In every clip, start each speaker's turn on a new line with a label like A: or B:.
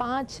A: 5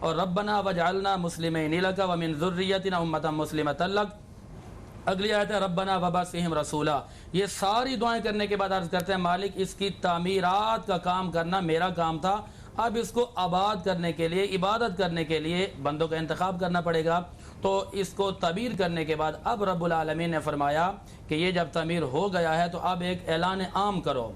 B: اور ربنا وجعلنا مسلمین لک ومن ذریتنا امۃ مسلمۃ لک. اگلی آیت ہے ربنا وبعثہم رسولا. یہ ساری دعائیں کرنے کے بعد عرض کرتے ہیں مالک اس کی تعمیرات کا کام کرنا میرا کام تھا، اب اس کو آباد کرنے کے لیے، عبادت کرنے کے لیے بندوں کا انتخاب کرنا پڑے گا. تو اس کو تعمیر کرنے کے بعد اب رب العالمین نے فرمایا کہ یہ جب تعمیر ہو گیا ہے تو اب ایک اعلان عام کرو،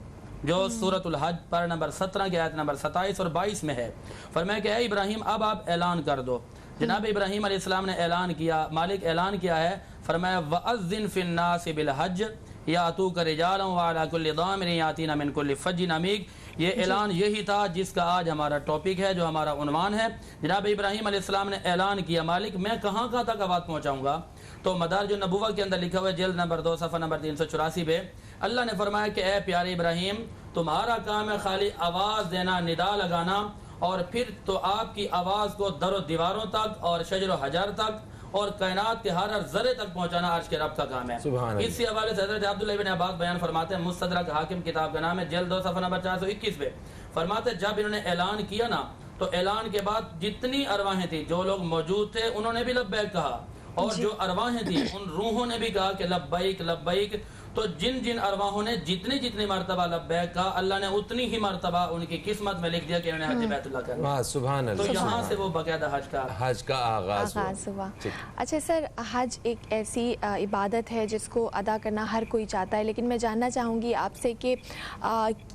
B: جو سورۃ الحج پر نمبر 17 کی آیت نمبر 27 اور 22 میں ہے. فرمایا کہ اے ابراہیم اب آپ اعلان کر دو. جناب ابراہیم علیہ السلام نے اعلان کیا. مالک اعلان کیا ہے، فرمایا وَأَذِّن فِي النَّاسِ بِالْحَجِّ يَأْتُوكَ رِجَالًا وَعَلَىٰ كُلِّ ضَامِرٍ يَأْتِينَ مِنْ كُلِّ فَجٍّ عَمِيقٍ. یہ اعلان یہی تھا جس کا آج ہمارا ٹاپک ہے، جو ہمارا عنوان ہے. جناب ابراہیم علیہ السلام نے اعلان کیا مالک میں کہاں تک آواز پہنچاؤں گا. تو مدارج النبوہ کے اندر لکھا ہوا ہے جلد نمبر 2 صفحہ نمبر 384 پہ اللہ نے فرمایا کہ اے پیارے ابراہیم تمہارا کام ہے خالی آواز دینا، ندا لگانا، اور پھر تو آپ کی آواز کو در و دیواروں تک اور شجر و حجر تک اور کائنات کے ہر ذرے تک پہنچانا عرش کے رب کا کام ہے. اسی حوالے سے حضرت عبداللہ ابن عباس بیان فرماتے ہیں، مستدرک حاکم کتاب کا نام ہے، جلد 2 صفحہ نمبر 421 پہ فرماتے ہیں جب انہوں نے اعلان کیا نا تو اعلان کے بعد جتنی ارواحیں تھیں، جو لوگ موجود تھے انہوں نے بھی لبیک کہا، اور جو ارواحیں تھیں ان روحوں نے بھی کہا کہ لبیک لبیک. تو جن ارواحوں نے جتنی مرتبہ لبیک کہا اللہ نے اتنی ہی مرتبہ ان کی قسمت میں لکھ دیا کہ انہوں نے حج بیت اللہ کرنا.
C: سبحان اللہ.
B: تو یہاں سے وہ باقاعدہ حج کا
C: آغاز ہوا.
A: اچھا سر، حج ایک ایسی عبادت ہے جس کو ادا کرنا ہر کوئی چاہتا ہے، لیکن میں جاننا چاہوں گی آپ سے کہ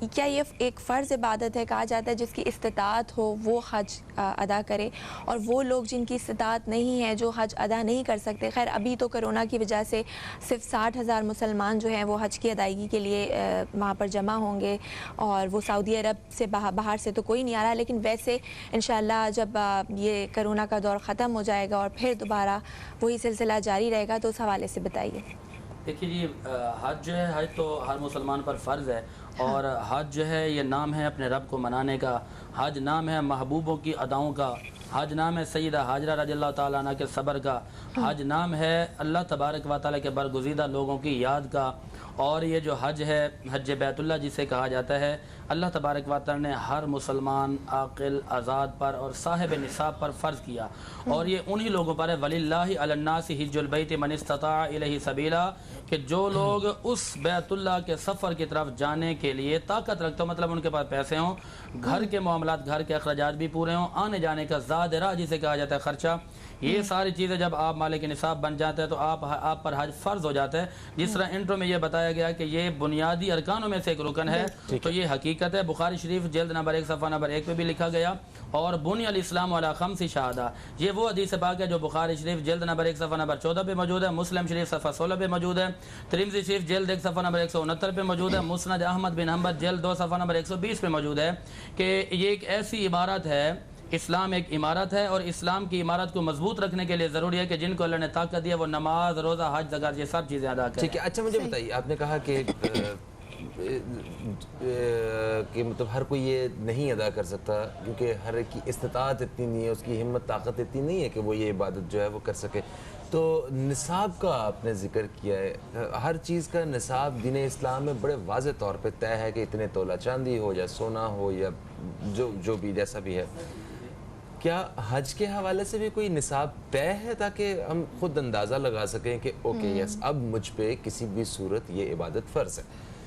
A: کیا یہ ایک فرض عبادت ہے؟ کہا جاتا ہے جس کی استطاعت ہو وہ حج ادا کرے، اور وہ لوگ جن کی استطاعت نہیں ہے جو حج ادا نہیں کر سکتے. خیر ابھی تو کرونا کی وجہ سے صرف 60,000 مسلمان جو ہیں وہ حج کی ادائیگی کے لیے وہاں پر جمع ہوں گے، اور وہ سعودی عرب سے باہر سے تو کوئی نہیں آ رہا، لیکن ویسے انشاءاللہ جب یہ کرونا کا دور ختم ہو جائے گا اور پھر دوبارہ وہی سلسلہ جاری رہے گا تو اس حوالے سے بتائیے.
B: دیکھیے جی، حج جو ہے حج تو ہر مسلمان پر فرض ہے، اور حج جو ہے یہ نام ہے اپنے رب کو منانے کا، حج نام ہے محبوبوں کی اداؤں کا، حج نام ہے سیدہ حاجرہ رضی اللہ تعالیٰ عنہ کے صبر کا، حج نام ہے اللہ تبارک و تعالیٰ کے برگزیدہ لوگوں کی یاد کا. اور یہ جو حج ہے حج بیت اللہ جسے کہا جاتا ہے، اللہ تبارک و تعالیٰ نے ہر مسلمان عاقل آزاد پر اور صاحب نصاب پر فرض کیا، اور یہ انہی لوگوں پر ہے وَلِلَّهِ عَلَى النَّاسِ حِجُّ الْبَيْتِ مَنِ اسْتَطَاعَ إِلَيْهِ سَبِيلًا، کہ جو لوگ اس بیت اللہ کے سفر کی طرف جانے کے لیے طاقت رکھتے ہو، مطلب ان کے پاس پیسے ہوں، گھر کے معاملات، گھر کے اخراجات بھی پورے ہوں، آنے جانے کا زاد راہ جسے کہا جاتا ہے خرچہ، یہ ساری چیزیں جب آپ مالک نصاب بن جاتے ہیں تو آپ پر حج فرض ہو جاتا ہے. جس طرح انٹرو میں یہ بتایا گیا کہ یہ بنیادی ارکانوں میں سے ایک رکن ہے، تو یہ حقیقت ہے. بخاری شریف جلد نمبر 1 صفحہ نمبر 1 پہ بھی لکھا گیا، اور بنی الاسلام علی 5 شہادہ، یہ وہ حدیث پاک ہے جو بخاری شریف جلد نمبر 1 صفحہ نمبر 14 پہ موجود ہے، مسلم شریف صفحہ 16 پہ موجود ہے، ترمذی شریف جلد 1 صفحہ نمبر 169 پہ موجود ہے، مسند احمد بن حنبل جلد 2 صفحہ نمبر 120 پہ موجود ہے کہ یہ ایک ایسی عمارت ہے، اسلام ایک عمارت ہے، اور اسلام کی عمارت کو مضبوط رکھنے کے لیے ضروری ہے کہ جن کو اللہ نے طاقت دی ہے وہ نماز، روزہ، حج، زکات یہ سب چیزیں ادا کریں.
C: ٹھیک ہے. اچھا مجھے بتائیے، آپ نے کہا کہ مطلب ہر کوئی یہ نہیں ادا کر سکتا کیونکہ ہر ایک کی استطاعت اتنی نہیں ہے، اس کی ہمت طاقت اتنی نہیں ہے کہ وہ یہ عبادت جو ہے وہ کر سکے. تو نصاب کا آپ نے ذکر کیا ہے، ہر چیز کا نصاب دین اسلام میں بڑے واضح طور پہ طے ہے کہ اتنے تولہ چاندی ہو یا سونا ہو یا جو بھی جیسا بھی ہے. کیا حج کے حوالے سے بھی کوئی نصاب طے ہے تاکہ ہم خود اندازہ لگا سکیں کہ اوکے یس اب مجھ پہ کسی بھی صورت یہ عبادت فرض ہے؟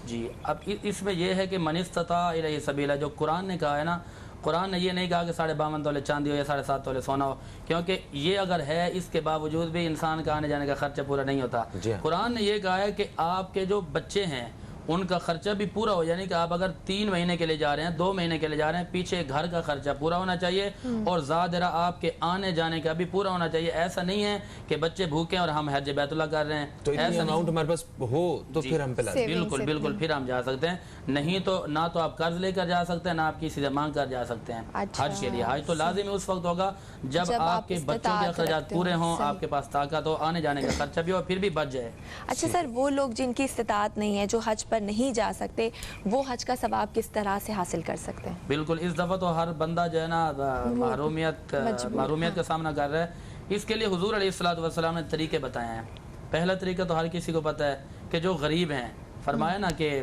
B: جی، اب اس میں یہ ہے کہ من استطاع الیہ سبیلا، جو قرآن نے کہا ہے نا، قرآن نے یہ نہیں کہا کہ 52.5 تولے چاندی ہو یا 7.5 تولے سونا ہو، کیونکہ یہ اگر ہے اس کے باوجود بھی انسان کا آنے جانے کا خرچہ پورا نہیں ہوتا. قرآن نے یہ کہا ہے کہ آپ کے جو بچے ہیں ان کا خرچہ بھی پورا ہو، یعنی کہ آپ اگر 3 مہینے کے لیے جا رہے ہیں، 2 مہینے کے لیے جا رہے ہیں، پیچھے گھر کا خرچہ پورا ہونا چاہیے، اور زادرہ آپ کے آنے جانے کا بھی پورا ہونا چاہیے. ایسا نہیں ہے کہ بچے بھوکے ہیں اور ہم حج بیت اللہ کر رہے ہیں،
C: تو اتنی اماؤنٹ ہمارے پاس ہو تو پھر ہم پہ لازم.
B: بالکل پھر ہم جا سکتے ہیں. نہیں تو نہ تو آپ قرض لے کر جا سکتے ہیں، نہ آپ کسی سے مانگ کر جا سکتے ہیں حج کے لیے. حج تو لازم اس وقت ہوگا جب آپ کے بچوں کے اخراجات پورے ہوں، آپ کے پاس طاقت ہو، آنے جانے کا خرچہ بھی ہو، پھر بھی بچ جائے.
A: اچھا سر، وہ لوگ جن کی استطاعت نہیں ہے، جو حج پر نہیں جا سکتے، وہ حج کا ثواب کس طرح سے حاصل کر سکتے ہیں؟
B: بالکل، اس دفعہ تو ہر بندہ جو ہے نا محرومیت کا سامنا کر رہا ہے. اس کے لیے حضور علیہ الصلوۃ والسلام نے طریقے بتائے ہیں. پہلا طریقہ تو ہر کسی کو پتہ ہے کہ جو غریب ہیں، فرمایا نا کہ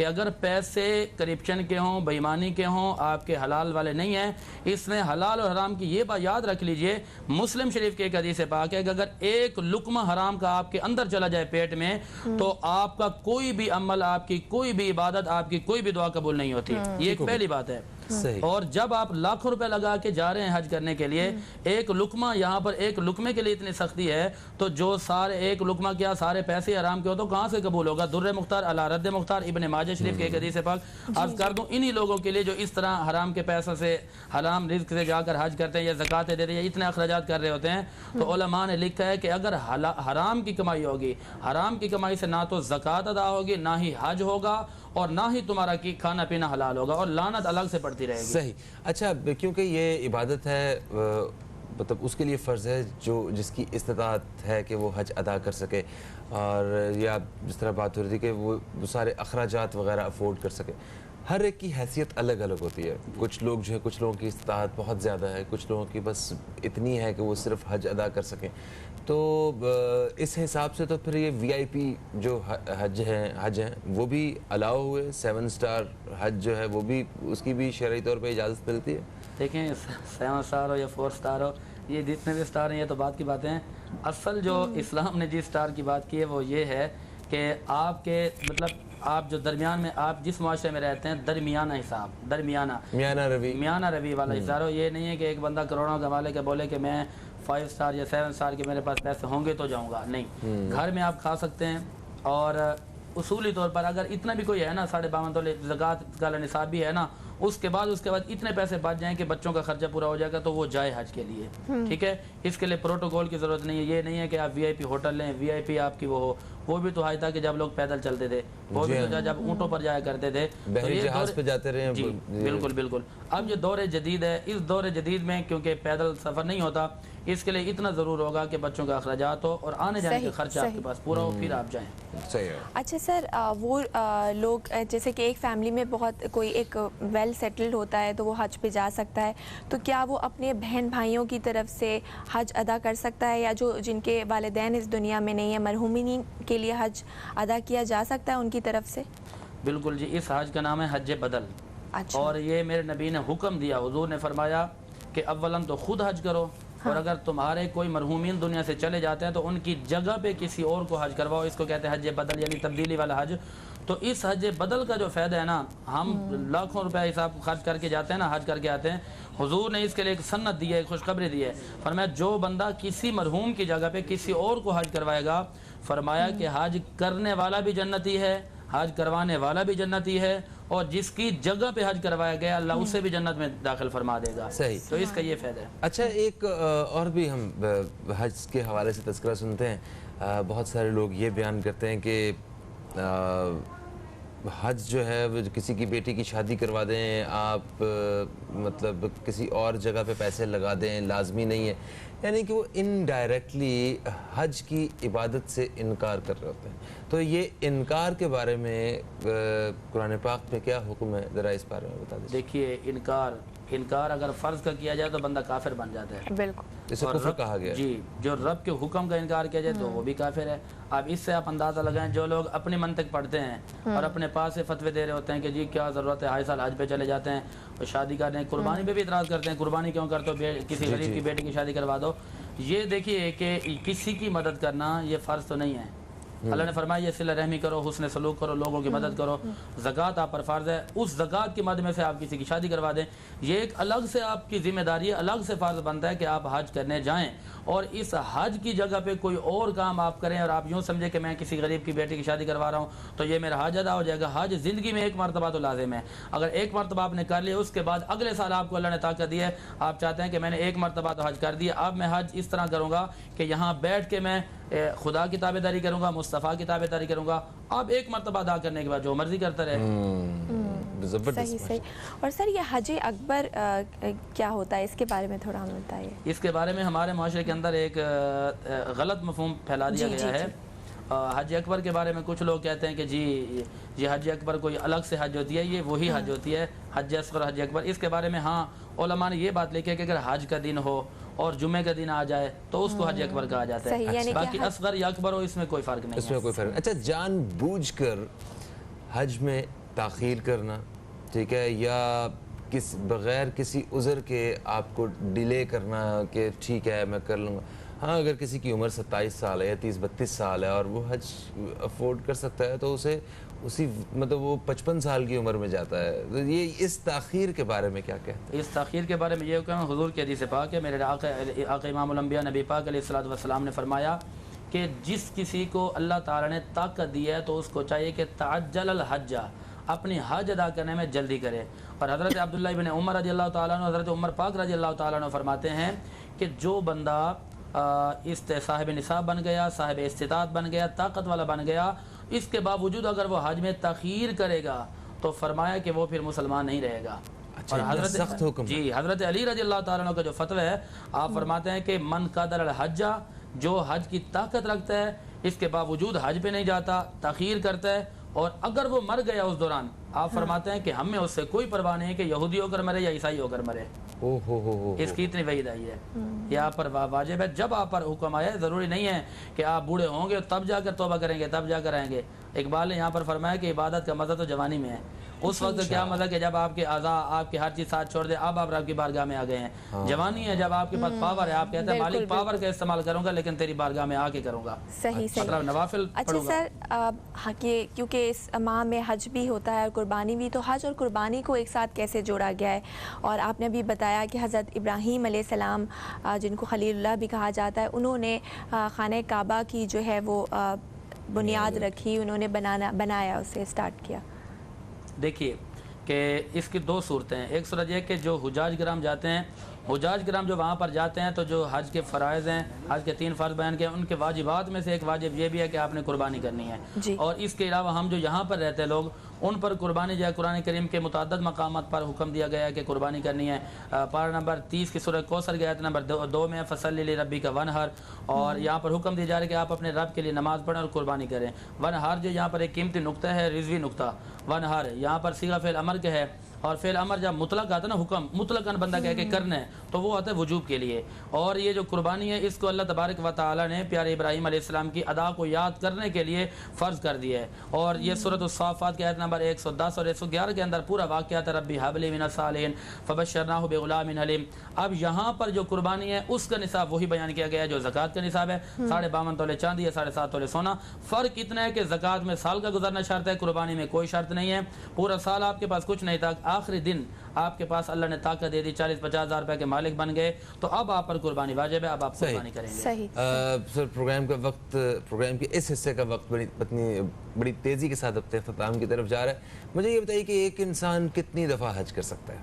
B: کہ اگر پیسے کرپشن کے ہوں، بے ایمانی کے ہوں، آپ کے حلال والے نہیں ہیں، اس میں حلال اور حرام کی یہ بات یاد رکھ لیجئے، مسلم شریف کے ایک حدیث پاک ہے کہ اگر ایک لقمہ حرام کا آپ کے اندر چلا جائے پیٹ میں تو آپ کا کوئی بھی عمل، آپ کی کوئی بھی عبادت، آپ کی کوئی بھی دعا قبول نہیں ہوتی. یہ ایک پہلی بات ہے. اور جب آپ لاکھوں روپے لگا کے جا رہے ہیں حج کرنے کے لیے، ایک لقمہ یہاں پر ایک لقمے کے لیے اتنی سختی ہے، تو جو سارے ایک لقمہ کیا سارے پیسے حرام کے ہو تو کہاں سے قبول ہوگا؟ در مختار علی رد مختار ابن ماجہ شریف کے ایک حدیث پاک عرض کر دوں، انہی لوگوں کے لیے جو اس طرح حرام کے پیسوں سے، حرام رزق سے جا کر حج کرتے ہیں یا زکاتیں دے رہے ہیں، اتنے اخراجات کر رہے ہوتے ہیں. تو علماء نے لکھا ہے کہ اگر حرام کی کمائی ہوگی، حرام کی کمائی سے نہ تو زکات ادا ہوگی، نہ ہی حج ہوگا، اور نہ ہی تمہارا کی کھانا پینا حلال ہوگا، اور لعنت الگ سے پڑتی رہے گی.
C: صحیح. اچھا، کیونکہ یہ عبادت ہے، مطلب اس کے لیے فرض ہے جس کی استطاعت ہے کہ وہ حج ادا کر سکے، اور یا جس طرح بات ہو رہی تھی کہ وہ سارے اخراجات وغیرہ افورڈ کر سکے. ہر ایک کی حیثیت الگ الگ ہوتی ہے. کچھ لوگ جو ہے، کچھ لوگوں کی استطاعت بہت زیادہ ہے، کچھ لوگوں کی بس اتنی ہے کہ وہ صرف حج ادا کر سکیں. تو اس حساب سے تو پھر یہ وی آئی پی جو حج ہیں وہ بھی الاؤ ہوئے. 7 سٹار حج جو ہے وہ بھی، اس کی بھی شرعی طور پہ اجازت ملتی ہے.
B: دیکھیں 7 سٹار ہو یا 4 سٹار ہو، یہ جتنے بھی سٹار ہیں یہ تو بات کی باتیں ہیں. اصل جو اسلام نے جس سٹار کی بات کی ہے وہ یہ ہے کہ آپ کے مطلب آپ جو درمیان میں، آپ جس معاشرے میں رہتے ہیں، درمیانہ حساب، میانہ روی والا حساب ہو. یہ نہیں ہے کہ ایک بندہ کروڑوں کما لے کے بولے کہ میں 5 سٹار یا 7 سٹار کے میرے پاس پیسے ہوں گے تو جاؤں گا. نہیں، گھر میں آپ کھا سکتے ہیں. اور اصولی طور پر اگر اتنا بھی کوئی ہے نا، 52.5 تولے زکوٰۃ کا نصاب بھی ہے نا، اس کے بعد اتنے پیسے بچ جائیں کہ بچوں کا خرچہ پورا ہو جائے گا تو وہ جائے حج کے لیے. ٹھیک ہے، اس کے لیے پروٹوکول کی ضرورت نہیں ہے. یہ نہیں ہے کہ آپ وی آئی پی ہوٹل لیں، وی آئی پی آپ کی وہ بھی تو آیا تھا کہ جب لوگ پیدل چلتے تھے، وہ بھی تو جب اونٹوں پر جایا کرتے تھے،
C: بحری جہاز پہ جاتے رہے.
B: جی بالکل. اب یہ دور جدید ہے، اس دور جدید میں کیونکہ پیدل سفر نہیں ہوتا، اس کے لیے اتنا ضرور ہوگا کہ بچوں کا اخراجات ہو اور آنے جانے کا خرچہ آپ کے پاس پورا ہو، پھر آپ جائیں.
A: اچھا سر، وہ لوگ جیسے کہ ایک فیملی میں بہت کوئی ایک ویل سیٹلڈ ہوتا ہے تو وہ حج پہ جا سکتا ہے، تو کیا وہ اپنے بہن بھائیوں کی طرف سے حج ادا کر سکتا ہے، یا جو جن کے والدین اس دنیا میں نہیں ہیں، مرحومین کے لیے حج ادا کیا جا سکتا ہے ان کی طرف سے؟
B: بالکل جی، اس حج کا نام ہے حج بدل.
A: اچھا.
B: اور یہ میرے نبی نے حکم دیا، حضور نے فرمایا کہ اولاً تو خود حج کرو، اور اگر تمہارے کوئی مرحومین دنیا سے چلے جاتے ہیں تو ان کی جگہ پہ کسی اور کو حج کرواؤ. اس کو کہتے ہیں حج بدل، یعنی تبدیلی والا حج. تو اس حج بدل کا جو فائدہ ہے نا، ہم لاکھوں روپے حساب خرچ کر کے جاتے ہیں نا، حج کر کے آتے ہیں. حضور نے اس کے لیے ایک سنت دی ہے، ایک خوشخبری دی ہے. فرمایا جو بندہ کسی مرحوم کی جگہ پہ کسی اور کو حج کروائے گا، فرمایا کہ حج کرنے والا بھی جنتی ہے، حج کروانے والا بھی جنتی ہے، اور جس کی جگہ پہ حج کروایا گیا اللہ اسے بھی جنت میں داخل فرما دے گا.
C: صحیح.
B: تو اس کا یہ فائدہ ہے.
C: اچھا، ایک اور بھی ہم حج کے حوالے سے تذکرہ سنتے ہیں. بہت سارے لوگ یہ بیان کرتے ہیں کہ حج جو ہے کسی کی بیٹی کی شادی کروا دیں آپ، مطلب کسی اور جگہ پہ پیسے لگا دیں، لازمی نہیں ہے. یعنی کہ وہ انڈائریکٹلی حج کی عبادت سے انکار کر رہے ہوتے ہیں. تو یہ انکار کے بارے میں قرآن پاک میں کیا حکم ہے، ذرا اس بارے میں بتا دیں.
B: دیکھیے، انکار اگر فرض کا کیا جائے تو بندہ کافر بن جاتا ہے.
A: بالکل.
C: اسے کفر کہا گیا.
B: جی، جو رب کے حکم کا انکار کیا جائے تو وہ بھی کافر ہے. اب اس سے آپ اندازہ لگائیں، جو لوگ اپنی منطق پڑھتے ہیں اور اپنے پاس سے فتوے دے رہے ہوتے ہیں کہ جی کیا ضرورت ہے، ہر سال حج پہ چلے جاتے ہیں اور شادی کر رہے ہیں، قربانی پہ بھی اعتراض کرتے ہیں، قربانی کیوں کرتے ہو، کسی غریب کی بیٹی کی شادی کروا دو. یہ دیکھیے کہ کسی کی مدد کرنا یہ فرض تو نہیں ہے. اللہ نے فرمایا یہ صلہ رحمی کرو، حسن سلوک کرو، لوگوں کی مدد کرو. زکوٰۃ آپ پر فرض ہے، اس زکوٰۃ کی مد میں سے آپ کسی کی شادی کروا دیں. یہ ایک الگ سے آپ کی ذمہ داری ہے، الگ سے فرض بنتا ہے کہ آپ حج کرنے جائیں، اور اس حج کی جگہ پہ کوئی اور کام آپ کریں اور آپ یوں سمجھیں کہ میں کسی غریب کی بیٹی کی شادی کروا رہا ہوں تو یہ میرا حج ادا ہو جائے گا. حج زندگی میں ایک مرتبہ تو لازم ہے. اگر ایک مرتبہ آپ نے کر لیا، اس کے بعد اگلے سال آپ کو اللہ نے طاقت دی ہے، آپ چاہتے ہیں کہ میں نے ایک مرتبہ تو حج کر دیا، اب میں حج اس طرح کروں گا کہ یہاں بیٹھ کے میں خدا کی تابع داری کروں گا، مصطفیٰ کی تابع داری کروں گا. آپ ایک مرتبہ ادا کرنے کے بعد جو مرضی کرتا رہے.
A: صحیح. اور سر یہ حج اکبر کیا ہوتا ہے، اس کے بارے میں تھوڑا ہمیں بتائیے.
B: اس کے بارے میں ہمارے معاشرے کے اندر ایک غلط مفہوم پھیلا دیا گیا ہے. حج اکبر کے بارے میں کچھ لوگ کہتے ہیں کہ جی حج اکبر کوئی الگ سے حج ہوتی ہے، یہ وہی حج ہوتی ہے، حج اصغر حج اکبر. اس کے بارے میں ہاں علماء نے یہ بات لکھی ہے کہ اگر حج کا دن ہو اور جمعے کا دن آ جائے تو اس کو حج اکبر کہا جاتا ہے. باقی اصغر یا اکبر ہو اس میں کوئی فرق نہیں.
C: اس میں کوئی فرق. اچھا، جان بوجھ کر حج میں تاخیر کرنا، ٹھیک ہے، یا بغیر کسی عذر کے آپ کو ڈیلے کرنا کہ ٹھیک ہے میں کر لوں گا. ہاں اگر کسی کی عمر 27 سال ہے یا 30-32 سال ہے اور وہ حج افورڈ کر سکتا ہے تو اسے اسی مطلب وہ 55 سال کی عمر میں جاتا ہے. تو یہ اس تاخیر کے بارے میں کیا کہتے ہیں؟
B: اس تاخیر کے بارے میں یہ کہوں، حضور کی حدیث پاک ہے، میرے آقا امام الانبیاء نبی پاک علیہ الصلوۃ والسلام نے فرمایا کہ جس کسی کو اللہ تعالیٰ نے طاقت دی ہے تو اس کو چاہیے کہ تعجل الحج، اپنی حج ادا کرنے میں جلدی کرے. اور حضرت عبداللہ ابن عمر رضی اللہ تعالیٰ عنہ، حضرت عمر پاک رضی اللہ تعالیٰ عنہ فرماتے ہیں کہ جو بندہ صاحب نصاب بن گیا، صاحب استطاعت بن گیا، طاقت والا بن گیا، اس کے باوجود اگر وہ حج میں تاخیر کرے گا تو فرمایا کہ وہ پھر مسلمان نہیں رہے گا. اور حضرت
C: سخت حکم
B: جی حضرت علی رضی اللہ تعالیٰ عنہ کا جو فتوی ہے، آپ فرماتے ہیں کہ من قدر الحج، جو حج کی طاقت رکھتا ہے اس کے باوجود حج پہ نہیں جاتا، تاخیر کرتا ہے، اور اگر وہ مر گیا اس دوران، آپ فرماتے ہیں کہ ہم میں اس سے کوئی پرواہ نہیں ہے کہ یہودی ہو کر مرے یا عیسائی ہو کر مرے. اس کی اتنی وعید آئی ہے، یہ آپ پر واجب ہے. جب آپ پر حکم آیا، ضروری نہیں ہے کہ آپ بوڑھے ہوں گے تب جا کر توبہ کریں گے، تب جا کر آئیں گے. اقبال نے یہاں پر فرمایا کہ عبادت کا مزہ تو جوانی میں ہے. اس وقت کیا مزہ کہ جب آپ کے اعضاء، آپ کی ہر چیز ساتھ چھوڑ دے، اب آپ رب کی بارگاہ میں آ گئے ہیں. جوانی ہے جب آپ کے پاس پاور ہے، آپ کہتے ہیں مالک پاور کا استعمال کروں گا لیکن تیری بارگاہ میں آ کے کروں گا، مطلب نوافل پڑھوں گا.
A: اچھا سر، کیونکہ اس ماہ میں حج بھی ہوتا ہے اور قربانی بھی، تو حج اور قربانی کو ایک ساتھ کیسے جوڑا گیا ہے؟ اور آپ نے بھی بتایا کہ حضرت ابراہیم علیہ السلام، جن کو خلیل اللہ بھی کہا جاتا ہے، انہوں نے خانہ کعبہ کی جو ہے وہ بنیاد رکھی، انہوں نے بنایا، اسے سٹارٹ کیا.
B: دیکھیے کہ اس کی دو صورتیں ہیں. ایک صورت یہ کہ جو حجاج کرام جاتے ہیں، حجاج کرام جو وہاں پر جاتے ہیں تو جو حج کے فرائض ہیں، حج کے 3 فرض بیان کیے، ان کے واجبات میں سے ایک واجب یہ بھی ہے کہ آپ نے قربانی کرنی ہے. اور اس کے علاوہ ہم جو یہاں پر رہتے لوگ، ان پر قربانی جو ہے قرآن کریم کے متعدد مقامات پر حکم دیا گیا ہے کہ قربانی کرنی ہے. پارہ نمبر 30 کی سورہ کوثر کی آیت نمبر 2 میں فصلی لربک وانحر، اور یہاں پر حکم دیا جا رہا ہے کہ آپ اپنے رب کے لیے نماز پڑھیں اور قربانی کریں. وانحر جو یہاں پر ایک قیمتی نقطہ ہے، رضوی نقطہ. وانحر یہاں پر صیغہ فعل امر کے ہے، اور فعل امر جب مطلق آتا ہے نا، حکم مطلقاً بندہ کہہ کے کرنا ہے، تو وہ آتا ہے وجوب کے لیے. اور یہ جو قربانی ہے اس کو اللہ تبارک و تعالی نے پیارے ابراہیم علیہ السلام کی ادا کو یاد کرنے کے لیے فرض کر دیا ہے. اور یہ سورۃ الصافات کی آیت نمبر 110 اور 111 کے اندر پورا واقعہ تھا، ربی حب لی من الصالحین فبشرناہ بغلام حلیم. اب یہاں پر جو قربانی ہے اس کا نصاب وہی بیان کیا گیا ہے جو زکوٰۃ کا نصاب ہے. 52.5 تولے چاندی ہے، 7.5 تولے سونا. فرق اتنا ہے کہ زکوٰۃ میں سال کا گزرنا شرط ہے، قربانی میں کوئی شرط نہیں ہے. پورا سال آپ کے پاس کچھ نہیں تھا، آخری دن آپ کے پاس اللہ نے طاقت دے دی، 40-50 ہزار روپے کے مالک بن گئے، تو اب آپ پر قربانی واجب ہے، اب آپ قربانی کریں گے.
C: سر پروگرام کا وقت، پروگرام کے اس حصے کا وقت بڑی تیزی کے ساتھ اپنے اختتام کی طرف جا رہا ہے. مجھے یہ بتائیے کہ ایک انسان کتنی دفعہ حج کر سکتا ہے؟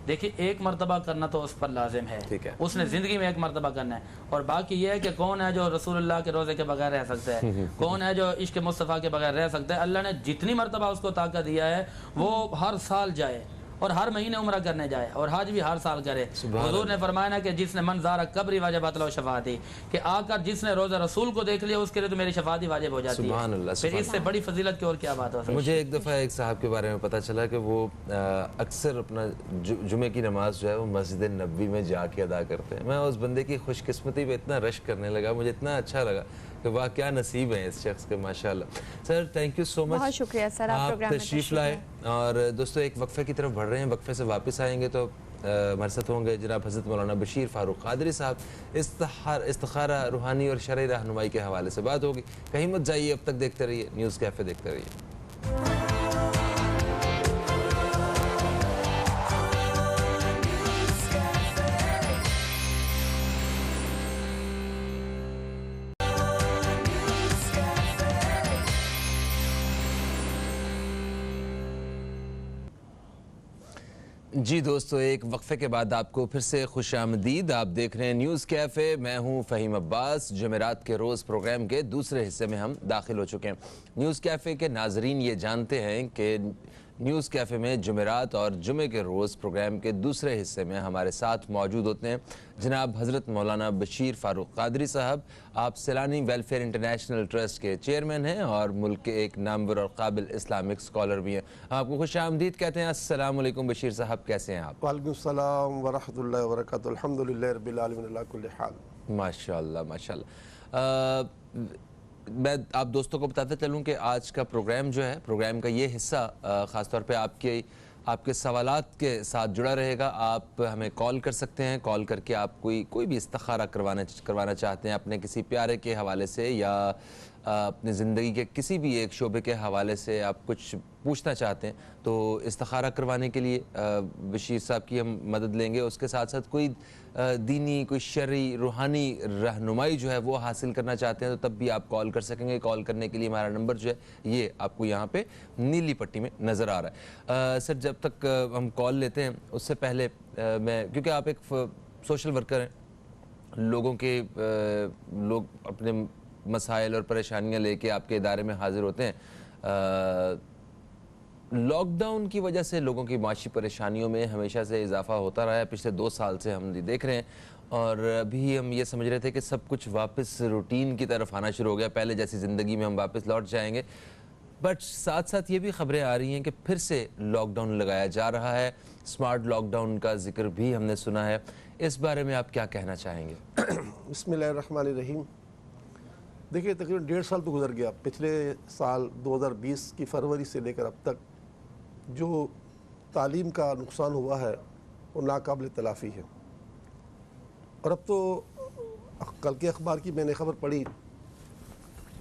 B: دیکھیے ایک مرتبہ کرنا تو اس پر لازم ہے، اس نے زندگی میں ایک مرتبہ کرنا ہے. اور باقی یہ ہے کہ کون ہے جو رسول اللہ کے روزے کے بغیر رہ سکتا ہے، کون ہے جو عشق مصطفیٰ کے بغیر رہ سکتا ہے. اللہ نے جتنی مرتبہ اس کو طاقت دیا ہے وہ ہر سال جائے اور ہر مہینے عمرہ کرنے جائے اور حج بھی ہر سال کرے. حضور نے فرمایا نا کہ جس نے من زارہ قبری وجبت لہ شفاعتی، کہ آ کر جس نے روزہ رسول کو دیکھ لیا اس کے لیے تو میری شفاعت واجب ہو جاتی ہے. پھر اس سے بڑی فضیلت کی اور کیا بات ہو سکتی ہے.
C: مجھے ایک دفعہ ایک صاحب کے بارے میں پتہ چلا کہ وہ اکثر اپنا جمعے کی نماز جو ہے وہ مسجد نبوی میں جا کے ادا کرتے ہیں. میں اس بندے کی خوش قسمتی پہ اتنا رشک کرنے لگا، مجھے اتنا اچھا لگا کہ واہ کیا نصیب ہے اس شخص کے، ماشاءاللہ. سر تھینک یو سو مچ،
A: بہت شکریہ سر،
C: آپ تشریف لائے. اور دوستو ایک وقفے کی طرف بڑھ رہے ہیں، وقفے سے واپس آئیں گے تو ہمارے ساتھ ہوں گے جناب حضرت مولانا بشیر فاروق قادری صاحب. استخارہ روحانی اور شرعی رہنمائی کے حوالے سے بات ہوگی. کہیں مت جائیے، اب تک دیکھتے رہیے نیوز کیفے، دیکھتے رہیے. جی دوستو، ایک وقفے کے بعد آپ کو پھر سے خوش آمدید. آپ دیکھ رہے ہیں نیوز کیفے، میں ہوں فہیم عباس. جمعرات کے روز پروگرام کے دوسرے حصے میں ہم داخل ہو چکے ہیں. نیوز کیفے کے ناظرین یہ جانتے ہیں کہ نیوز کیفے میں جمعرات اور جمعے کے روز پروگرام کے دوسرے حصے میں ہمارے ساتھ موجود ہوتے ہیں جناب حضرت مولانا بشیر فاروق قادری صاحب. آپ سیلانی ویلفیئر انٹرنیشنل ٹرسٹ کے چیئرمین ہیں اور ملک کے ایک نامور اور قابل اسلامک اسکالر بھی ہیں. آپ کو خوش آمدید کہتے ہیں. السلام علیکم بشیر صاحب، کیسے ہیں آپ؟
D: وعلیکم السلام ورحمۃ اللہ وبرکاتہ. الحمدللہ رب العالمین علی کل حال.
C: ماشاءاللہ ماشاءاللہ. میں آپ دوستوں کو بتاتا چلوں کہ آج کا پروگرام جو ہے، پروگرام کا یہ حصہ خاص طور پہ آپ کے سوالات کے ساتھ جڑا رہے گا. آپ ہمیں کال کر سکتے ہیں، کال کر کے آپ کوئی بھی استخارہ کروانا چاہتے ہیں اپنے کسی پیارے کے حوالے سے یا اپنی زندگی کے کسی بھی ایک شعبے کے حوالے سے آپ کچھ پوچھنا چاہتے ہیں تو استخارہ کروانے کے لیے بشیر صاحب کی ہم مدد لیں گے. اس کے ساتھ ساتھ کوئی دینی، کوئی شرعی، روحانی رہنمائی جو ہے وہ حاصل کرنا چاہتے ہیں تو تب بھی آپ کال کر سکیں گے. کال کرنے کے لیے ہمارا نمبر جو ہے یہ آپ کو یہاں پہ نیلی پٹی میں نظر آ رہا ہے. سر جب تک ہم کال لیتے ہیں اس سے پہلے میں، کیونکہ آپ ایک سوشل ورکر ہیں، لوگ اپنے مسائل اور پریشانیاں لے کے آپ کے ادارے میں حاضر ہوتے ہیں. لاک ڈاؤن کی وجہ سے لوگوں کی معاشی پریشانیوں میں ہمیشہ سے اضافہ ہوتا رہا ہے. پچھلے 2 سال سے ہم دیکھ رہے ہیں اور ابھی ہم یہ سمجھ رہے تھے کہ سب کچھ واپس روٹین کی طرف آنا شروع ہو گیا، پہلے جیسی زندگی میں ہم واپس لوٹ جائیں گے. بٹ ساتھ ساتھ یہ بھی خبریں آ رہی ہیں کہ پھر سے لاک ڈاؤن لگایا جا رہا ہے. سمارٹ لاک ڈاؤن کا ذکر بھی ہم نے سنا ہے. اس بارے میں آپ کیا کہنا چاہیں گے؟
D: بسم اللہ الرحمن الرحیم. دیکھیے تقریباً 1.5 سال تو گزر گیا. پچھلے سال 2020 کی فروری سے لے کر اب تک جو تعلیم کا نقصان ہوا ہے وہ ناقابل تلافی ہے. اور اب تو کل کے اخبار کی میں نے خبر پڑھی،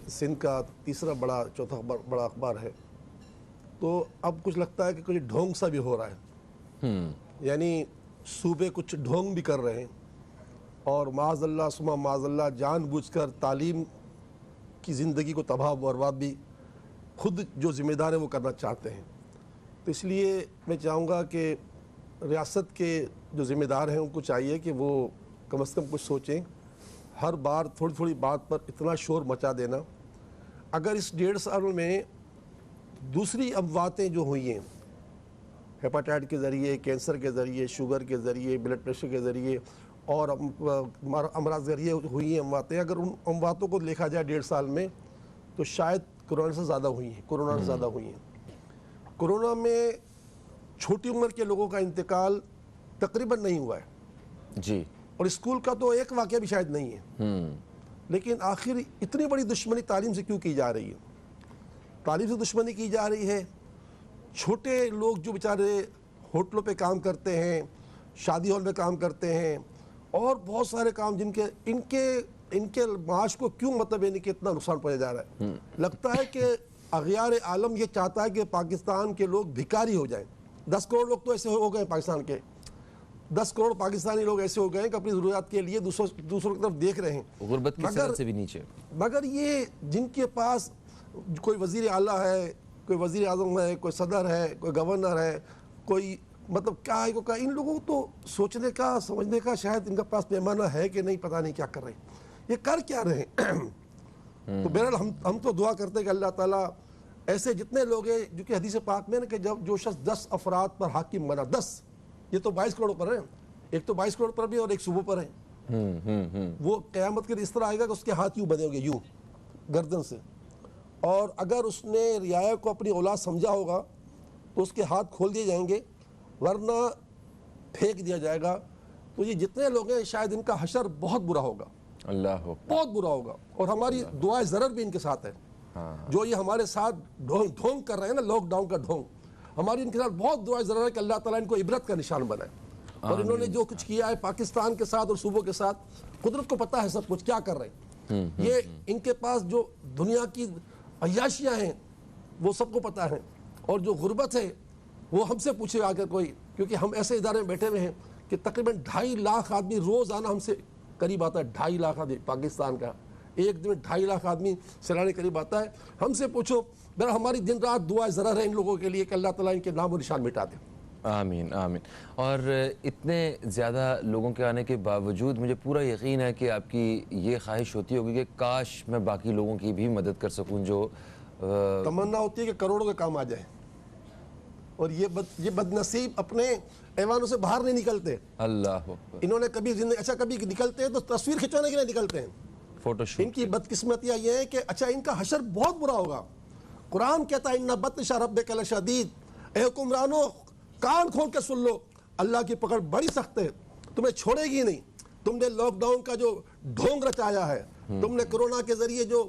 D: سندھ کا تیسرا چوتھا بڑا اخبار ہے، تو اب کچھ لگتا ہے کہ کچھ ڈھونگ سا بھی ہو رہا ہے. یعنی صوبے کچھ ڈھونگ بھی کر رہے ہیں اور معاذ اللہ ثم معاذ اللہ جان بوجھ کر تعلیم کی زندگی کو تباہ و برباد بھی خود جو ذمہ دار ہیں وہ کرنا چاہتے ہیں. تو اس لیے میں چاہوں گا کہ ریاست کے جو ذمہ دار ہیں ان کو چاہیے کہ وہ کم از کم کچھ سوچیں. ہر بار تھوڑی تھوڑی بات پر اتنا شور مچا دینا، اگر اس 1.5 سال میں دوسری امواتیں جو ہوئی ہیں ہیپاٹائٹ کے ذریعے، کینسر کے ذریعے، شوگر کے ذریعے، بلڈ پریشر کے ذریعے اور امراض ذریعے ہوئی ہیں امواتیں، اگر ان امواتوں کو دیکھا جائے 1.5 سال میں تو شاید کورونا سے زیادہ ہوئی ہیں. کورونا میں چھوٹی عمر کے لوگوں کا انتقال تقریباً نہیں ہوا ہے
C: جی،
D: اور اسکول کا تو ایک واقعہ بھی شاید نہیں ہے. لیکن آخر اتنی بڑی دشمنی تعلیم سے کیوں کی جا رہی ہے؟ تعلیم سے دشمنی کی جا رہی ہے. چھوٹے لوگ جو بیچارے ہوٹلوں پہ کام کرتے ہیں، شادی ہال میں کام کرتے ہیں اور بہت سارے کام ان کے معاش کو کیوں مطلب یعنی کہ اتنا نقصان پہنچا جا رہا ہے؟ لگتا ہے کہ اغیار عالم یہ چاہتا ہے کہ پاکستان کے لوگ بھکاری ہو جائیں. 10 کروڑ لوگ تو ایسے ہو گئے پاکستان کے، 10 کروڑ پاکستانی لوگ ایسے ہو گئے کہ اپنی ضروریات کے لیے دوسروں کی طرف دیکھ رہے ہیں،
C: غربت کی سطح سے بھی نیچے.
D: مگر یہ جن کے پاس کوئی وزیر اعلیٰ ہے، کوئی وزیر اعظم ہے، کوئی صدر ہے، کوئی گورنر ہے، کوئی مطلب کیا ہے کہ ان لوگوں کو تو سوچنے کا سمجھنے کا شاید ان کا پاس پیمانہ ہے کہ نہیں، پتہ نہیں کیا کر رہے ہیں، یہ کر کیا رہے ہیں. تو بہرحال ہم تو دعا کرتے ہیں کہ اللہ تعالیٰ ایسے جتنے لوگ ہیں جو کہ حدیث پاک میں کہ جو شخص 10 افراد پر حاکم بنا، 10 یہ تو 22 کروڑ پر ہیں، ایک تو 22 کروڑ پر بھی اور ایک صوبوں پر ہیں، وہ قیامت کے اس طرح آئے گا کہ اس کے ہاتھ یوں بنے ہوں گے، یوں گردن سے، اور اگر اس نے رعایا کو اپنی اولاد سمجھا ہوگا تو اس کے ہاتھ کھول دیے جائیں گے ورنہ پھینک دیا جائے گا. تو یہ جتنے لوگ ہیں شاید ان کا حشر بہت برا ہوگا، بہت برا ہوگا. اور ہماری دعائے ضرر بھی ان کے ساتھ ہے. جو یہ ہمارے ساتھ ڈھونگ کر رہے ہیں نا، لاک ڈاؤن کا ڈھونگ، ہماری ان کے ساتھ بہت دعائے ضرر ہے کہ اللہ تعالیٰ ان کو عبرت کا نشان بنائے. اور انہوں نے جو کچھ کیا ہے پاکستان کے ساتھ اور صوبوں کے ساتھ، قدرت کو پتہ ہے سب کچھ کیا کر رہے ہیں. یہ ان کے پاس جو دنیا کی عیاشیاں ہیں وہ سب کو پتہ ہیں، اور جو غربت ہے وہ ہم سے پوچھے آ کر کوئی، کیونکہ ہم ایسے ادارے میں بیٹھے ہوئے ہیں کہ تقریباً 2.5 لاکھ آدمی روزانہ ہم سے قریب آتا ہے. 2.5 لاکھ آدمی پاکستان کا، ایک دن میں 2.5 لاکھ آدمی سیلانے قریب آتا ہے. ہم سے پوچھو، میرا ہماری دن رات دعائیں ضرر ہے ان لوگوں کے لیے کہ اللہ تعالیٰ ان کے نام و نشان مٹا دے.
C: آمین آمین. اور اتنے زیادہ لوگوں کے آنے کے باوجود مجھے پورا یقین ہے کہ آپ کی یہ خواہش ہوتی ہوگی کہ کاش میں باقی لوگوں کی بھی مدد کر سکوں. جو
D: تمنا ہوتی ہے کہ کروڑوں کے کام آ جائے، اور یہ بد نصیب اپنے ایوانوں سے باہر نہیں نکلتے.
C: اللہ
D: انہوں نے کبھی اچھا کبھی نکلتے ہیں تو تصویر کھنچوانے کے لیے نکلتے ہیں،
C: فوٹو شوٹ.
D: ان کی بدقسمتیاں یہ ہیں کہ اچھا ان کا حشر بہت برا ہوگا. قرآن کہتا ہے ان بطش ربک لشدید، اے حکمرانوں کان کھول کے سن لو، اللہ کی پکڑ بڑی سخت ہے، تمہیں چھوڑے گی نہیں. تم نے لاک ڈاؤن کا جو ڈھونگ رچایا ہے، تم نے کرونا کے ذریعے جو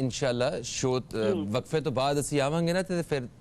C: ਇਨਸ਼ਾਅੱਲਾ ਸ਼ੋ ਵਕਫੇ ਤੋਂ ਬਾਅਦ ਅਸੀਂ ਆਵਾਂਗੇ ਨਾ ਤੇ ਫਿਰ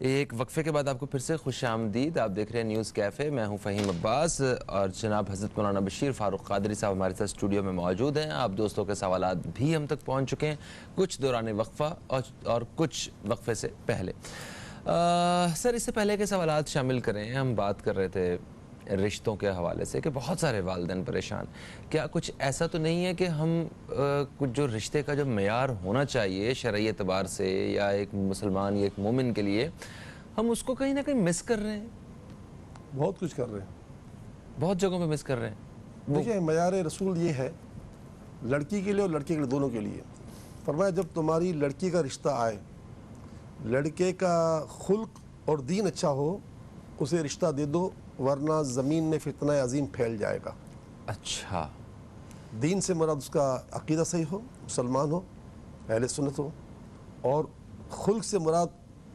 C: ایک وقفے کے بعد آپ کو پھر سے خوش آمدید. آپ دیکھ رہے ہیں نیوز کیفے. میں ہوں فہیم عباس اور جناب حضرت مولانا بشیر فاروق قادری صاحب ہمارے ساتھ اسٹوڈیو میں موجود ہیں. آپ دوستوں کے سوالات بھی ہم تک پہنچ چکے ہیں, کچھ دوران وقفہ اور کچھ وقفے سے پہلے. سر, اس سے پہلے کے سوالات شامل کریں. ہم بات کر رہے تھے رشتوں کے حوالے سے کہ بہت سارے والدین پریشان. کیا کچھ ایسا تو نہیں ہے کہ ہم کچھ جو رشتے کا جو معیار ہونا چاہیے شرعی اعتبار سے یا ایک مسلمان یا ایک مومن کے لیے, ہم اس کو کہیں نہ کہیں مس کر رہے ہیں؟
D: بہت کچھ کر رہے ہیں,
C: بہت جگہوں پہ مس کر رہے ہیں.
D: دیکھیں معیار رسول یہ ہے لڑکی کے لیے اور لڑکے کے لیے, دونوں کے لیے. فرمایا جب تمہاری لڑکی کا رشتہ آئے, لڑکے کا خلق اور دین اچھا ہو, اسے رشتہ دے دو, ورنہ زمین میں فتنہ عظیم پھیل جائے گا.
C: اچھا,
D: دین سے مراد اس کا عقیدہ صحیح ہو, مسلمان ہو, اہل سنت ہو, اور خلق سے مراد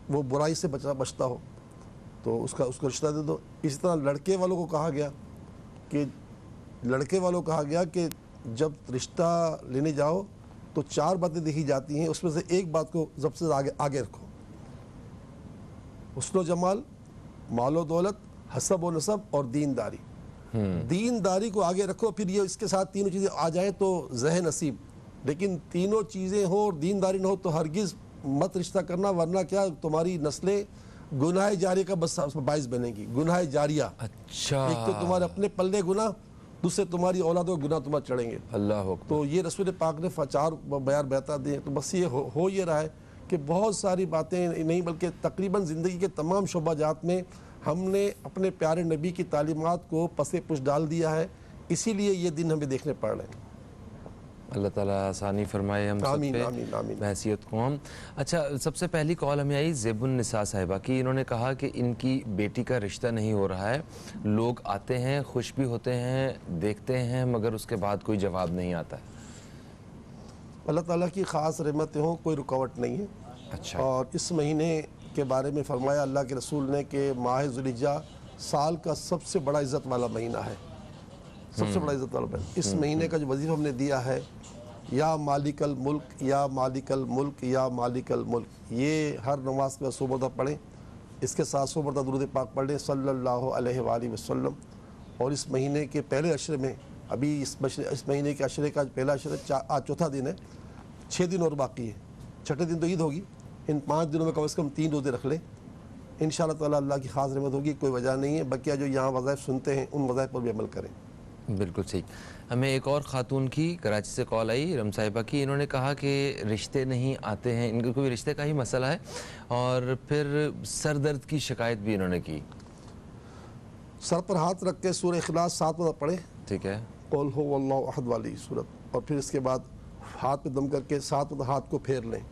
D: وہ برائی سے بچتا ہو, تو اس کا رشتہ دے دو. اسی طرح لڑکے والوں کو کہا گیا کہ جب رشتہ لینے جاؤ تو 4 باتیں دیکھی جاتی ہیں, اس میں سے ایک بات کو سب سے آگے رکھو. حسن و جمال, مال و دولت, حسب و نسب اور دینداری. دینداری کو آگے رکھو, پھر یہ اس کے ساتھ تینوں چیزیں آ جائیں تو ذہ نصیب. لیکن تینوں چیزیں ہوں اور دینداری نہ ہو تو ہرگز مت رشتہ کرنا, ورنہ کیا تمہاری نسلیں گناہ جاری کا باعث بنے گی. گناہ جاریہ,
C: اچھا,
D: ایک تو تمہارے اپنے پلے گناہ, دوسرے تمہاری اولادوں کے گناہ تمہارے چڑھیں گے.
C: اللہ اکبر.
D: تو یہ رسول پاک نے 4 بیان بتا دیے. تو بس یہ ہو یہ رہا ہے کہ بہت ساری باتیں نہیں بلکہ تقریباً زندگی کے تمام شعبہ جات میں ہم نے اپنے پیارے نبی کی تعلیمات کو پس پش ڈال دیا ہے. اسی لیے یہ دن ہمیں دیکھنے پڑ رہے ہیں.
C: اللہ تعالیٰ آسانی فرمائے ہم سب پہ بحیثیت قوم. اچھا, سب سے پہلی کال ہمیں آئی زیب النساء صاحبہ کی. انہوں نے کہا کہ ان کی بیٹی کا رشتہ نہیں ہو رہا ہے, لوگ آتے ہیں, خوش بھی ہوتے ہیں, دیکھتے ہیں, مگر اس کے بعد کوئی جواب نہیں آتا ہے.
D: اللہ تعالیٰ کی خاص رحمتیں ہوں, کوئی رکاوٹ نہیں ہے.
C: اچھا,
D: اور اس مہینے کے بارے میں فرمایا اللہ کے رسول نے کہ ماہ ذوالحجہ سال کا سب سے بڑا عزت والا مہینہ ہے, سب سے بڑا عزت والا مہینہ. اس مہینے کا جو وظیفہ ہم نے دیا ہے, یا مالک الملک یا مالک الملک یا مالک الملک, یہ ہر نماز کے 100 مرتبہ پڑھیں. اس کے ساتھ 100 مرتبہ درود پاک پڑھ لیں صلی اللہ علیہ وآلہ وسلم. اور اس مہینے کے پہلے عشرے میں, ابھی اس مہینے کے عشرے کا پہلا عشرہ آج چوتھا دن ہے, 6 دن اور باقی ہے. چھٹے دن تو عید ہوگی. ان 5 دنوں میں کم از کم 3 روزے رکھ لیں, انشاءاللہ تعالیٰ اللہ کی خاص رحمت ہوگی. کوئی وجہ نہیں ہے. بقیہ جو یہاں وظائف سنتے ہیں ان وظائف پر بھی عمل کریں.
C: بالکل صحیح. ہمیں ایک اور خاتون کی کراچی سے کال آئی, رم صاحبہ کی. انہوں نے کہا کہ رشتے نہیں آتے ہیں, ان کو کوئی رشتے کا ہی مسئلہ ہے, اور پھر سر درد کی شکایت بھی انہوں نے کی.
D: سر پر ہاتھ رکھ کے سورہ اخلاص 7 مرتبہ پڑھیں.
C: ٹھیک ہے,
D: قل هو اللہ احد والی صورت, اور پھر اس کے بعد ہاتھ پہ دم کر کے 7 مرتبہ ہاتھ کو پھیر لیں.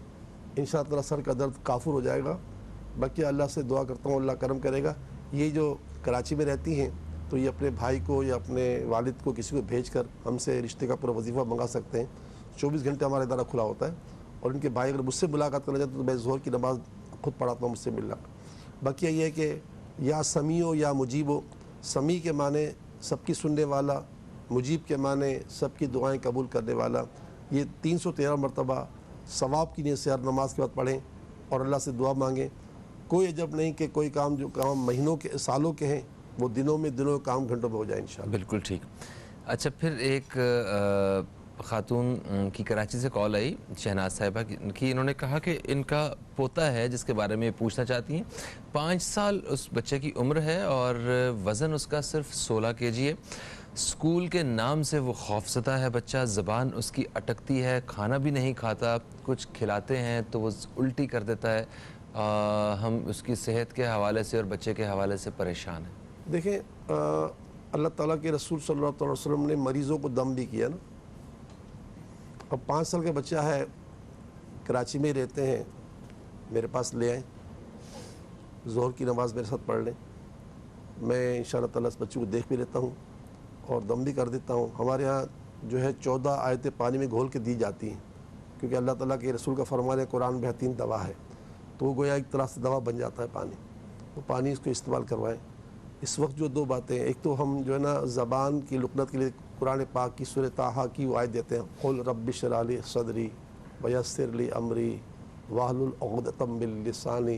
D: انشاءاللہ تعالیٰ سر کا درد کافر ہو جائے گا. باقی اللہ سے دعا کرتا ہوں اللہ کرم کرے گا. یہ جو کراچی میں رہتی ہیں تو یہ اپنے بھائی کو یا اپنے والد کو کسی کو بھیج کر ہم سے رشتے کا پورا وظیفہ منگا سکتے ہیں. 24 گھنٹے ہمارا ادارہ کھلا ہوتا ہے. اور ان کے بھائی اگر مجھ سے ملاقات کرنا چاہتے تو میں ظہر کی نماز خود پڑھاتا ہوں مجھ سے ملنا. باقی یہ ہے کہ یا سمیع یا مجیب ہو. سمیع کے معنی سب کی سننے والا, مجیب کے معنی سب کی دعائیں قبول کرنے والا. یہ 313 مرتبہ ثواب کی نیت سے ہر نماز کے بعد پڑھیں اور اللہ سے دعا مانگیں. کوئی عجب نہیں کہ کوئی کام جو کام مہینوں کے سالوں کے ہیں وہ دنوں کام گھنٹوں میں ہو جائے انشاءاللہ.
C: بالکل ٹھیک. اچھا, پھر ایک خاتون کی کراچی سے کال آئی, شہناز صاحبہ کی. انہوں نے کہا کہ ان کا پوتا ہے جس کے بارے میں پوچھنا چاہتی ہیں. 5 سال اس بچے کی عمر ہے اور وزن اس کا صرف 16 kg ہے. اسکول کے نام سے وہ خوفزدہ ہے بچہ, زبان اس کی اٹکتی ہے, کھانا بھی نہیں کھاتا, کچھ کھلاتے ہیں تو وہ الٹی کر دیتا ہے. ہم اس کی صحت کے حوالے سے اور بچے کے حوالے سے پریشان ہیں.
D: دیکھیں, اللہ تعالیٰ کے رسول صلی اللہ علیہ وسلم نے مریضوں کو دم بھی کیا نا. اب 5 سال کا بچہ ہے, کراچی میں رہتے ہیں, میرے پاس لے آئیں, ظہر کی نماز میرے ساتھ پڑھ لیں. میں انشاءاللہ تعالیٰ اس بچے کو دیکھ بھی لیتا ہوں اور دم بھی کر دیتا ہوں. ہمارے ہاں جو ہے 14 آیتیں پانی میں گھول کے دی جاتی ہیں, کیونکہ اللہ تعالیٰ کے رسول کا فرمان ہے قرآن بہترین دوا ہے. تو وہ گویا ایک طرح سے دوا بن جاتا ہے پانی. تو پانی اس کو استعمال کروائیں. اس وقت جو 2 باتیں ہیں, ایک تو ہم جو ہے نا زبان کی لکنت کے لیے قرآن پاک کی سورہ طٰہٰ کی وہ آیت دیتے ہیں, قل رب اشرح لی صدری ویسر لی امری واحلل عقدۃ من لسانی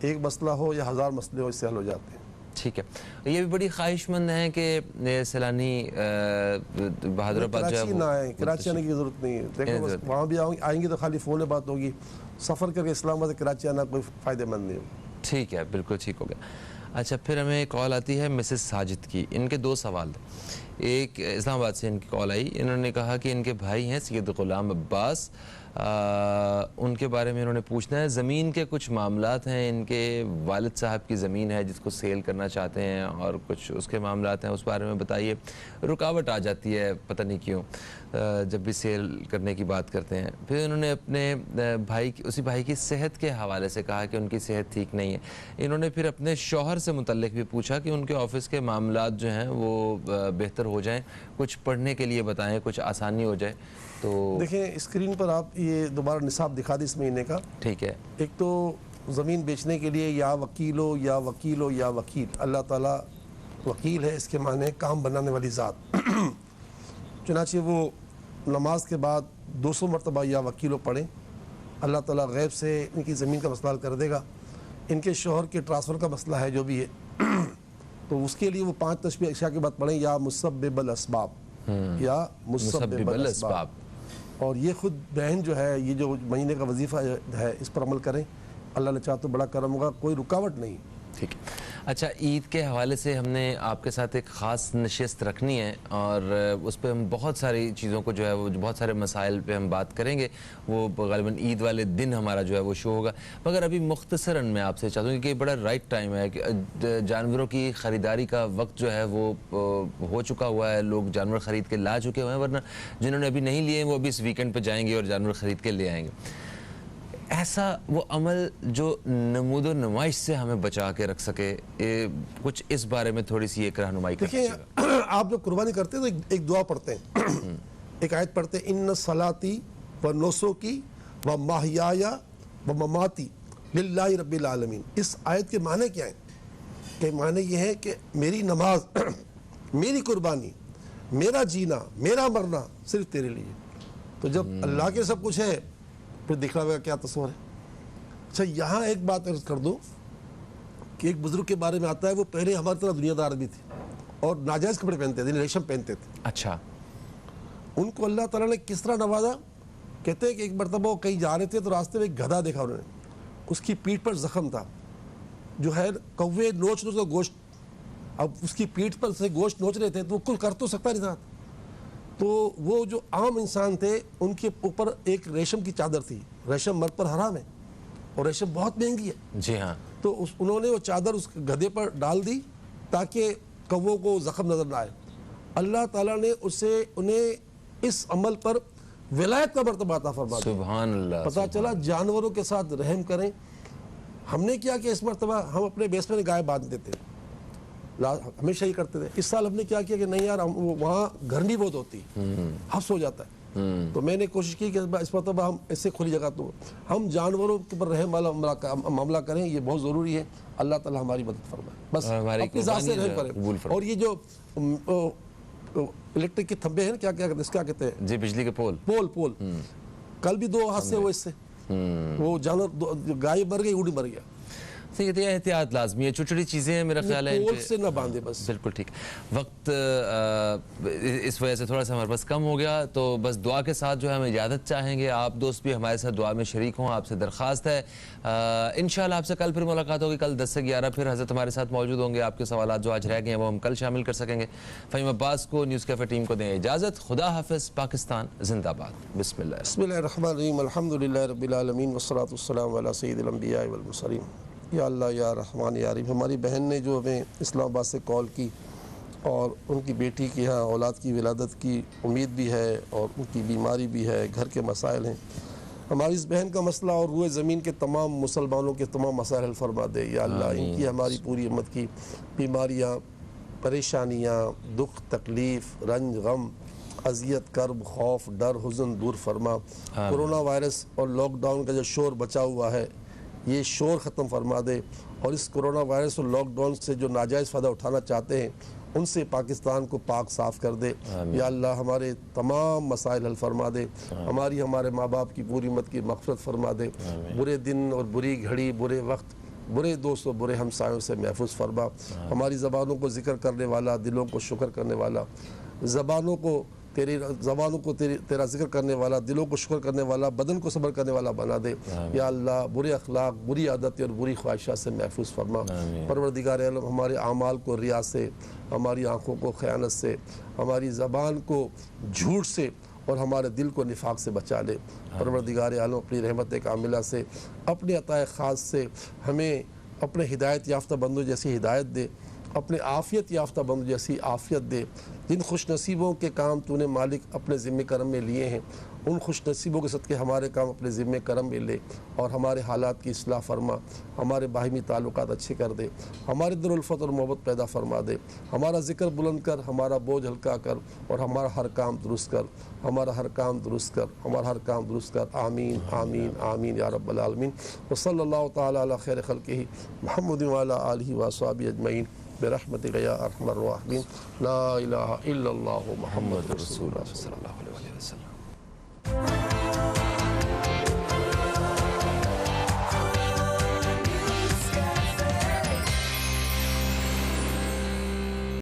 D: ایک مسئلہ ہو یا 1000 مسئلے ہو اس سے حل ہو جاتے ہیں.
C: ٹھیک ہے. یہ بھی بڑی خواہش مند ہیں کہ سیلانی بہادر آباد جو ہے
D: کراچی نہ آئیں, کراچی آنے کی ضرورت نہیں ہے. دیکھو بس وہاں بھی آئیں گے تو خالی فون میں بات ہوگی, سفر کر کے اسلام آباد سے کراچی آنا کوئی فائدہ مند نہیں ہوگا.
C: ٹھیک ہے, بالکل ٹھیک ہو گیا. اچھا, پھر ہمیں کال آتی ہے مسز ساجد کی. ان کے 2 سوال تھے. ایک اسلام آباد سے ان کی کال آئی. انہوں نے کہا کہ ان کے بھائی ہیں سید غلام عباس, ان کے بارے میں انہوں نے پوچھنا ہے. زمین کے کچھ معاملات ہیں, ان کے والد صاحب کی زمین ہے جس کو سیل کرنا چاہتے ہیں, اور کچھ اس کے معاملات ہیں, اس بارے میں بتائیے. رکاوٹ آ جاتی ہے پتہ نہیں کیوں جب بھی سیل کرنے کی بات کرتے ہیں. پھر انہوں نے اپنے اسی بھائی کی صحت کے حوالے سے کہا کہ ان کی صحت ٹھیک نہیں ہے. انہوں نے پھر اپنے شوہر سے متعلق بھی پوچھا کہ ان کے آفس کے معاملات جو ہیں وہ بہتر ہو جائیں, کچھ پڑھنے کے لیے بتائیں, کچھ آسانی ہو جائے. تو
D: دیکھیں اسکرین پر آپ یہ دوبارہ نصاب دکھا دیں اس مہینے کا.
C: ٹھیک ہے.
D: ایک تو زمین بیچنے کے لیے یا وکیل ہو یا وکیل ہو یا وکیل. اللہ تعالیٰ وکیل ہے, اس کے معنی کام بنانے والی ذات. چنانچہ وہ نماز کے بعد 200 مرتبہ یا وکیل ہو پڑھیں, اللہ تعالیٰ غیب سے ان کی زمین کا مسئلہ حل کر دے گا. ان کے شوہر کے ٹرانسفر کا مسئلہ ہے جو بھی ہے, تو اس کے لیے وہ 5 تشبیہ عشاء کے بعد پڑھیں, یا مسبب الاسباب, یا مسبب الاسباب. اور یہ خود بہن جو ہے, یہ جو مہینے کا وظیفہ ہے اس پر عمل کریں, اللہ نے چاہا تو بڑا کرم ہوگا, کوئی رکاوٹ نہیں.
C: ٹھیک ہے. اچھا, عید کے حوالے سے ہم نے آپ کے ساتھ ایک خاص نشست رکھنی ہے, اور اس پہ ہم بہت ساری چیزوں کو جو ہے وہ بہت سارے مسائل پہ ہم بات کریں گے. وہ غالباً عید والے دن ہمارا جو ہے وہ شو ہوگا. مگر ابھی مختصراً میں آپ سے چاہتا ہوں کہ بڑا رائٹ ٹائم ہے کہ جانوروں کی خریداری کا وقت جو ہے وہ ہو چکا ہوا ہے. لوگ جانور خرید کے لا چکے ہوئے ہیں, ورنہ جنہوں نے ابھی نہیں لیے ہیں وہ ابھی اس ویکنڈ پہ جائیں گے اور جانور خرید کے لے آئیں گے. ایسا وہ عمل جو نمود و نمائش سے ہمیں بچا کے رکھ سکے, کچھ اس بارے میں تھوڑی سی ایک رہنمائی کر
D: دیکھیں, آپ جب قربانی کرتے ہیں تو ایک دعا پڑھتے ہیں, ایک آیت پڑھتے ہیں, ان صلاتی و نسکی و محیایا و مماتی للہ رب العالمین. اس آیت کے معنی کیا ہیں؟ کہ معنی یہ ہے کہ میری نماز, میری قربانی, میرا جینا, میرا مرنا صرف تیرے لیے. تو جب اللہ کے سب کچھ ہے پھر دکھلاوے کا کیا تصور ہے. اچھا, یہاں ایک بات عرض کر دوں کہ ایک بزرگ کے بارے میں آتا ہے, وہ پہلے ہماری طرح دنیا دار بھی تھے اور ناجائز کپڑے پہنتے تھے, ریشم پہنتے تھے.
C: اچھا.
D: ان کو اللہ تعالیٰ نے کس طرح نوازا؟ کہتے ہیں کہ ایک مرتبہ وہ کہیں جا رہے تھے تو راستے میں ایک گدھا دیکھا انہوں نے, اس کی پیٹھ پر زخم تھا, جو ہے کوے نوچ کا گوشت. اب اس کی پیٹھ پر سے گوشت نوچ رہے تھے تو وہ کچھ کر تو سکتا نہیں تھا. تو وہ جو عام انسان تھے ان کے اوپر ایک ریشم کی چادر تھی. ریشم مرد پر حرام ہے اور ریشم بہت مہنگی ہے.
C: جی ہاں.
D: تو انہوں نے وہ چادر اس گدھے پر ڈال دی تاکہ کووں کو زخم نظر نہ آئے. اللہ تعالیٰ نے انہیں اس عمل پر ولایت کا مرتبہ عطا فرما دیا.
C: سبحان اللہ.
D: پتہ چلا جانوروں کے ساتھ رحم کریں. ہم نے کیا کہ اس مرتبہ ہم اپنے بیس میں گائے باندھ دیتے, ہمیشہ ہی کرتے تھے. اس سال ہم نے کیا کیا کہ نہیں یار, وہاں گھرنی بہت ہوتی, حفظ ہو جاتا ہے. تو میں نے کوشش کی کہ اس مرتبہ ہم ایسے کھلی جگہ تو ہم جانوروں کے اوپر رحم والا معاملہ کریں, یہ بہت ضروری ہے. اللہ تعالیٰ ہماری مدد فرمائے, بس اپنی ذات سے رحم کریں. اور یہ جو الیکٹرک کے تھمبے ہیں کیا کہتے ہیں,
C: جی, بجلی کے
D: پول, کل بھی 2 حادثے ہوئے اس سے. وہ جانور, گائے مر گئی, اونٹ مر گیا.
C: یہ احتیاط لازمی ہے, چھوٹی چھوٹی چیزیں ہیں میرا خیال ہے
D: پول سے نہ باندھے بس.
C: بالکل ٹھیک. وقت اس وجہ سے تھوڑا سا ہمارے پاس کم ہو گیا, تو بس دعا کے ساتھ جو ہے ہم اجازت چاہیں گے. آپ دوست بھی ہمارے ساتھ دعا میں شریک ہوں, آپ سے درخواست ہے. انشاءاللہ آپ سے کل پھر ملاقات ہوگی. کل 10 سے 11 پھر حضرت ہمارے ساتھ موجود ہوں گے. آپ کے سوالات جو آج رہ گئے ہیں وہ ہم کل شامل کر سکیں گے. فہیم عباس کو, نیوز کیفے ٹیم کو دیں اجازت. خدا حافظ. پاکستان زندہ باد. بسم اللہ.
D: بسم اللہ الرحمن الرحیم. الحمدللہ رب العالمین والصلاة والسلام علی سید الانبیاء والمرسلین. یا اللہ یا رحمان یا رحیم. ہماری بہن نے جو ہمیں اسلام آباد سے کال کی, اور ان کی بیٹی کی یہاں اولاد کی ولادت کی امید بھی ہے, اور ان کی بیماری بھی ہے, گھر کے مسائل ہیں. ہماری اس بہن کا مسئلہ اور روئے زمین کے تمام مسلمانوں کے تمام مسائل حل فرما دے. یا اللہ ان کی, ہماری پوری امت کی بیماریاں, پریشانیاں, دکھ, تکلیف, رنج, غم, اذیت, کرب, خوف, ڈر, حزن دور فرما. کرونا وائرس اور لاک ڈاؤن کا جو شور بچا ہوا ہے یہ شور ختم فرما دے, اور اس کرونا وائرس اور لاک ڈاؤن سے جو ناجائز فائدہ اٹھانا چاہتے ہیں ان سے پاکستان کو پاک صاف کر دے. یا اللہ ہمارے تمام مسائل حل فرما دے. ہمارے ماں باپ کی پوری امت کی مغفرت فرما دے. برے دن اور بری گھڑی, برے وقت برے دوستوں برے ہمسایوں سے محفوظ فرما. ہماری زبانوں کو ذکر کرنے والا, دلوں کو شکر کرنے والا, زبانوں کو تیرا ذکر کرنے والا, دلوں کو شکر کرنے والا, بدن کو صبر کرنے والا بنا دے. یا اللہ برے اخلاق, بری عادتیں اور بری خواہشات سے محفوظ فرما. پروردگار عالم ہمارے اعمال کو ریا سے, ہماری آنکھوں کو خیانت سے, ہماری زبان کو جھوٹ سے اور ہمارے دل کو نفاق سے بچا لے. پروردگار عالم اپنی رحمت کاملہ سے, اپنے عطائے خاص سے ہمیں اپنے ہدایت یافتہ بندوں جیسی ہدایت دے, اپنے عافیت یافتہ بندوں جیسی عافیت دے. جن خوش نصیبوں کے کام تو نے مالک اپنے ذمہ کرم میں لیے ہیں, ان خوش نصیبوں کے صدقے ہمارے کام اپنے ذمہ کرم میں لے اور ہمارے حالات کی اصلاح فرما. ہمارے باہمی تعلقات اچھے کر دے, ہمارے در الفت اور محبت پیدا فرما دے. ہمارا ذکر بلند کر, ہمارا بوجھ ہلکا کر اور ہمارا ہر کام درست کر, ہمارا ہر کام درست کر, ہمارا ہر کام درست کر. آمین آمین آمین یا رب العالمین. وصلی اللہ تعالی علی خیر خلقہ محمد وعلی آلہ واصحابہ اجمعین برحمتک یا ارحم الراحمین. لا الہ الا اللہ محمد رسول اللہ صلی اللہ علیہ وسلم.